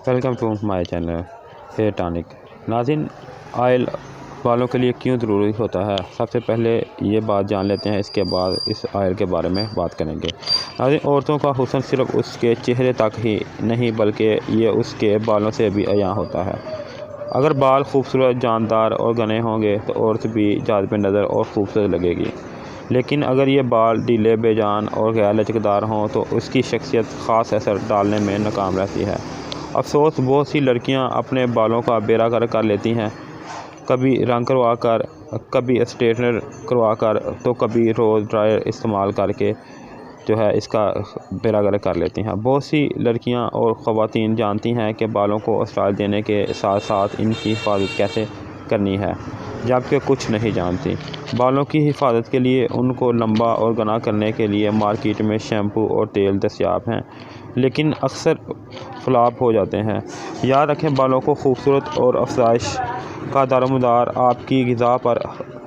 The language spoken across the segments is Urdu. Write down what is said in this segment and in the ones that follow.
Welcome to my channel hair tonic. ناظرین، آئل بالوں کے لیے کیوں ضروری ہوتا ہے؟ سب سے پہلے یہ بات جان لیتے ہیں، اس کے بعد اس آئل کے بارے میں بات کریں گے۔ ناظرین، عورتوں کا حسن صرف اس کے چہرے تک ہی نہیں بلکہ یہ اس کے بالوں سے بھی عیاں ہوتا ہے۔ اگر بال خوبصورت، جاندار اور گھنے ہوں گے تو عورت بھی جاذب نظر اور خوبصورت لگے گی، لیکن اگر یہ بال ڈھیلے، بے جان اور غیر لچکدار ہوں تو اس کی شخصیت خاص اثر ڈالنے میں ناکام رہتی ہے۔ افسوس، بہت سی لڑکیاں اپنے بالوں کا بیڑا غرق کر لیتی ہیں، کبھی رنگ کروا کر، کبھی اسٹریٹنر کروا کر تو کبھی روز ڈرائر استعمال کر کے اس کا بیڑا غرق کر لیتی ہیں۔ بہت سی لڑکیاں اور خواتین جانتی ہیں کہ بالوں کو اسٹائل دینے کے ساتھ ساتھ ان کی حفاظت کیسے کرنی ہے، جبکہ کچھ نہیں جانتی۔ بالوں کی حفاظت کے لیے ان کو لمبا اور گھنا کرنے کے لیے مارکیٹ میں شیمپو اور تیل دستیاب ہیں، لیکن اکثر فلاپ ہو جاتے ہیں۔ یاد رکھیں، بالوں کو خوبصورت اور افزائش کا دارومدار آپ کی غذا پر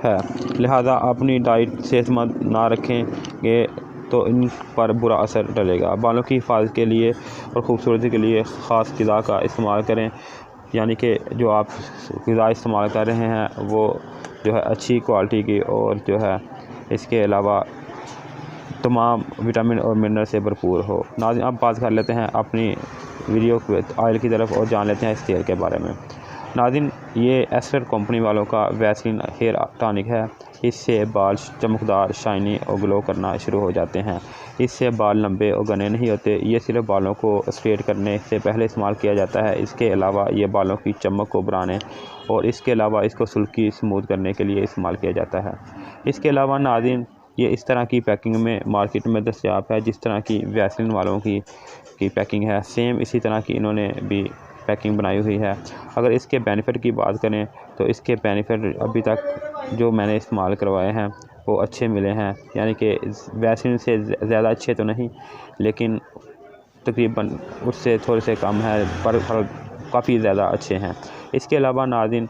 ہے، لہذا اپنی ڈائٹ صحت مند نہ رکھیں گے تو ان پر برا اثر ڈلے گا۔ بالوں کی حفاظت کے لیے اور خوبصورتی کے لیے خاص غذا کا استعمال کریں، یعنی کہ جو آپ غذا استعمال کر رہے ہیں وہ اچھی کوالٹی کی اور اس کے علاوہ تمام وٹامن اور منرل سے بھرپور ہو۔ ناظرین، اب بات کر لیتے ہیں اپنی ویڈیو آئل کی طرف اور جان لیتے ہیں اس تیل کے بارے میں۔ ناظرین، یہ ایسٹر کمپنی والوں کا ویسلین ہیئر ٹانک ہے۔ اس سے بال چمکدار، شائنی اور گلو کرنا شروع ہو جاتے ہیں۔ اس سے بال لمبے اور گھنے نہیں ہوتے۔ یہ صرف بالوں کو اسٹریٹ کرنے سے پہلے استعمال کیا جاتا ہے۔ اس کے علاوہ یہ بالوں کی چمک کو بڑھانے اور اس کے علاوہ اس کو سلکی اسموتھ کرنے کے لیے استعمال کیا جاتا ہے۔ اس کے علاوہ ناظرین، یہ اس طرح کی پیکنگ میں مارکیٹ میں دستیاب ہے جس طرح کی ویسلین والوں کی پیکنگ ہے، سیم اسی طرح کی انہوں نے بھی پیکنگ بنائی ہوئی ہے۔ اگر اس کے بینیفٹ کی بات کریں تو اس کے بینیفٹ ابھی تک جو میں نے استعمال کروائے ہیں وہ اچھے ملے ہیں، یعنی کہ ویسلین سے زیادہ اچھے تو نہیں لیکن تقریباً اس سے تھوڑے سے کم ہے، پر کافی زیادہ اچھے ہیں۔ اس کے علاوہ ناظرین،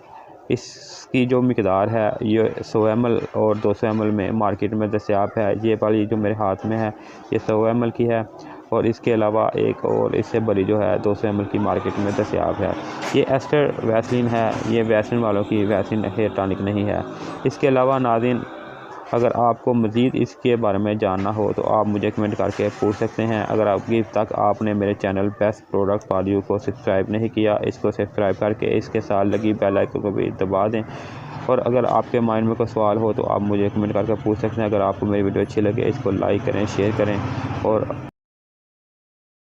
اس کی جو مقدار ہے یہ 100 ml اور 200 ml میں مارکیٹ میں دستیاب ہے۔ یہ والی جو میرے ہاتھ میں ہے یہ 100 ml کی ہے اور اس کے علاوہ ایک اور اس سے بڑی جو ہے 200 ml کی مارکیٹ میں دستیاب ہے۔ یہ ایسٹر ویسلین ہے، یہ ویسلین والوں کی ویسلین ہیئر ٹانک نہیں ہے۔ اس کے علاوہ ناظرین، اگر آپ کو مزید اس کے بارے میں جاننا ہو تو آپ مجھے کمنٹ کر کے پوچھ سکتے ہیں۔ اگر ابھی تک آپ نے میرے چینل بیسٹ پروڈکٹ والیو کو سبسکرائب نہیں کیا، اس کو سبسکرائب کر کے اس کے ساتھ لگی بیل آئیکن کو بھی دبا دیں، اور اگر آپ کے مائنڈ میں کوئی سوال ہو تو آپ مجھے کمنٹ کر کے پوچھ سکتے ہیں۔ اگر آپ کو میری ویڈیو اچھی لگے اس کو لائک کریں، شیئر کریں اور